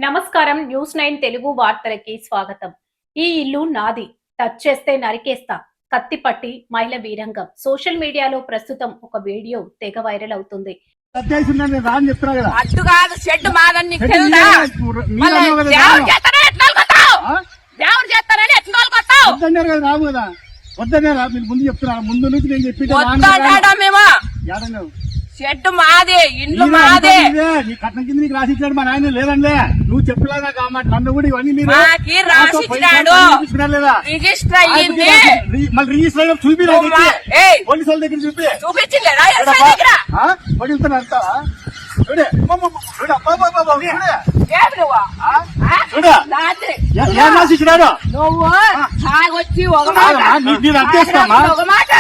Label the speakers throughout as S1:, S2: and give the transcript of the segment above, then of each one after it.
S1: నమస్కారం. న్యూస్ 9 తెలుగు వార్తలకి స్వాగతం. ఈ ఇల్లు నాది, టచ్ చేస్తే నరికేస్తా, కత్తి పట్టి మహిళ వీరంగం. సోషల్ మీడియాలో ప్రస్తుతం ఒక వీడియో తెగ వైరల్ అవుతుంది.
S2: అడ్డు కాదు షెడ్ మాదని
S3: వద్దనే రా, మీరు ముందు చెప్తున్నారు. ముందు నుంచి నేను చెప్పి
S2: షెడ్ మాదే, ఇండ్లు మాదే.
S3: నీ కట్నం కింద నీకు రాసిచ్చాడు మా నాయన లేదండి. నువ్వు చెప్పలేదా కాబట్టి నన్ను కూడా ఇవన్నీ మీరు
S2: రాసిచ్చినాడు, రిజిస్టర్ అయ్యింది.
S3: మళ్ళీ రిజిస్టర్ అయ్యి చూపి పోలీసు వాళ్ళ దగ్గర చూపి పడుతున్నా అంటావా? చూడే ఏం రాసిచ్చినాడు?
S2: నువ్వు తాగొచ్చి ఒక మాట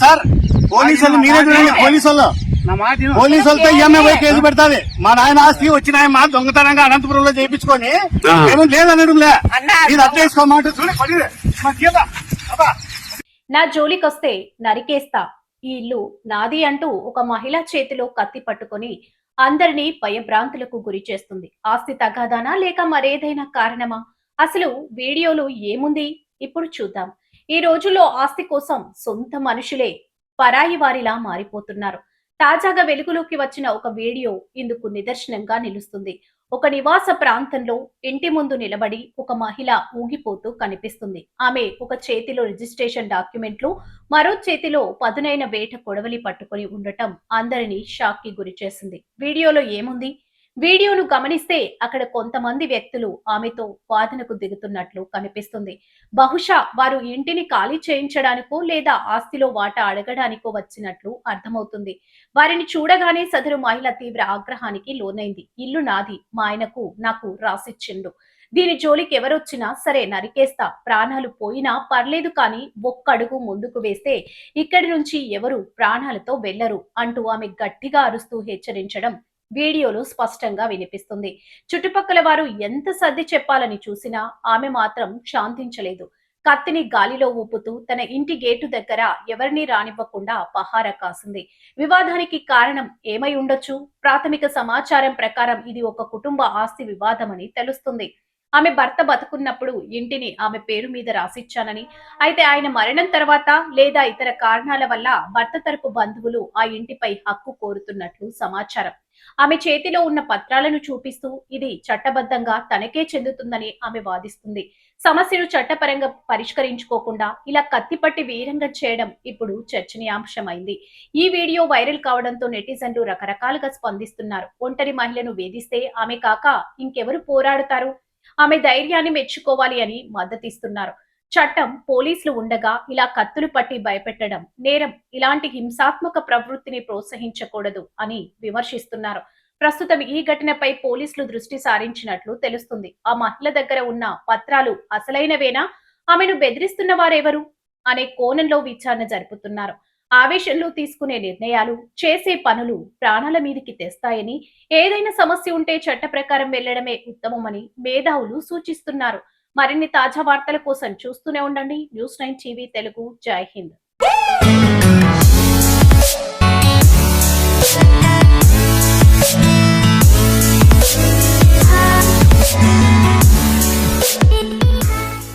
S3: సార్, పోలీసులు మీరే చూడండి. పోలీసు వాళ్ళతో ఈఎంఐ పోయి కేసు పెడతాది. మా నాయన ఆస్తి వచ్చిన మా దొంగతనంగా అనంతపురంలో చేయించుకొని ఏమో లేదనడంలే, మీరు అర్థం చేసుకోమాట.
S1: నా జోలికొస్తే నరికేస్తా, ఈ ఇల్లు నాది అంటూ ఒక మహిళ చేతిలో కత్తి పట్టుకొని అందరినీ భయభ్రాంతులకు గురి చేస్తుంది. ఆస్తి తగాదానా లేక మరేదైనా కారణమా? అసలు వీడియోలో ఏముంది ఇప్పుడు చూద్దాం. ఈ రోజుల్లో ఆస్తి కోసం సొంత మనుషులే పరాయి వారిలా మారిపోతున్నారు. తాజాగా వెలుగులోకి వచ్చిన ఒక వీడియో ఇందుకు నిదర్శనంగా నిలుస్తుంది. ఒక నివాస ప్రాంతంలో ఇంటి ముందు నిలబడి ఒక మహిళ ఊగిపోతూ కనిపిస్తుంది. ఆమె ఒక చేతిలో రిజిస్ట్రేషన్ డాక్యుమెంట్లు, మరో చేతిలో పదునైన వేట కొడవలి పట్టుకొని ఉండటం అందరినీ షాక్ కి గురి చేసింది. వీడియోలో ఏముంది? వీడియోను గమనిస్తే అక్కడ కొంతమంది వ్యక్తులు ఆమెతో వాదనకు దిగుతున్నట్లు కనిపిస్తుంది. బహుశా వారు ఇంటిని ఖాళీ చేయించడానికో లేదా ఆస్తిలో వాటా అడగడానికో వచ్చినట్లు అర్థమవుతుంది. వారిని చూడగానే సదరు మహిళ తీవ్ర ఆగ్రహానికి లోనైంది. ఇల్లు నాది, మా ఆయనకు నాకు రాసిచ్చిండు, దీని జోలికి ఎవరొచ్చినా సరే నరికేస్తా, ప్రాణాలు పోయినా పర్లేదు కానీ ఒక్కడుగు ముందుకు వేస్తే ఇక్కడి నుంచి ఎవరు ప్రాణాలతో వెళ్లరు అంటూ ఆమె గట్టిగా అరుస్తూ హెచ్చరించడం వీడియోలో స్పష్టంగా వినిపిస్తుంది. చుట్టుపక్కల వారు ఎంత సర్ది చెప్పాలని చూసినా ఆమె మాత్రం శాంతించలేదు. కత్తిని గాలిలో ఊపుతూ తన ఇంటి గేటు దగ్గర ఎవరినీ రానివ్వకుండా పహారా కాసింది. వివాదానికి కారణం ఏమై ఉండొచ్చు? ప్రాథమిక సమాచారం ప్రకారం ఇది ఒక కుటుంబ ఆస్తి వివాదమని తెలుస్తుంది. ఆమె భర్త బతుకున్నప్పుడు ఇంటిని ఆమె పేరు మీద రాసిచ్చానని, అయితే ఆయన మరణం తర్వాత లేదా ఇతర కారణాల వల్ల భర్త తరపు బంధువులు ఆ ఇంటిపై హక్కు కోరుతున్నట్లు సమాచారం. ఆమె చేతిలో ఉన్న పత్రాలను చూపిస్తూ ఇది చట్టబద్ధంగా తనకే చెందుతుందని ఆమె వాదిస్తుంది. సమస్యను చట్టపరంగా పరిష్కరించుకోకుండా ఇలా కత్తిపట్టి వీరంగం చేయడం ఇప్పుడు చర్చనీయాంశమైంది. ఈ వీడియో వైరల్ కావడంతో నెటిజన్లు రకరకాలుగా స్పందిస్తున్నారు. ఒంటరి మహిళను వేధిస్తే ఆమె కాక ఇంకెవరు పోరాడుతారు? ఆమె ధైర్యాన్ని మెచ్చుకోవాలి అని మద్దతిస్తున్నారు. చట్టం, పోలీసులు ఉండగా ఇలా కత్తులు పట్టి భయపెట్టడం నేరం. ఇలాంటి హింసాత్మక ప్రవృత్తిని ప్రోత్సహించకూడదు అని విమర్శిస్తున్నారు. ప్రస్తుతం ఈ ఘటనపై పోలీసులు దృష్టి సారించినట్లు తెలుస్తుంది. ఆ మహిళ దగ్గర ఉన్న పత్రాలు అసలైనవేనా? ఆమెను బెదిరిస్తున్న వారెవరు అనే కోణంలో విచారణ జరుపుతున్నారు. ఆవేశంలో తీసుకునే నిర్ణయాలు, చేసే పనులు ప్రాణాల మీదికి తెస్తాయని, ఏదైనా సమస్య ఉంటే చట్ట ప్రకారం వెళ్లడమే ఉత్తమమని మేధావులు సూచిస్తున్నారు. మరిన్ని తాజా వార్తల కోసం చూస్తూనే ఉండండి న్యూస్ 9 టీవీ తెలుగు. జై హింద్.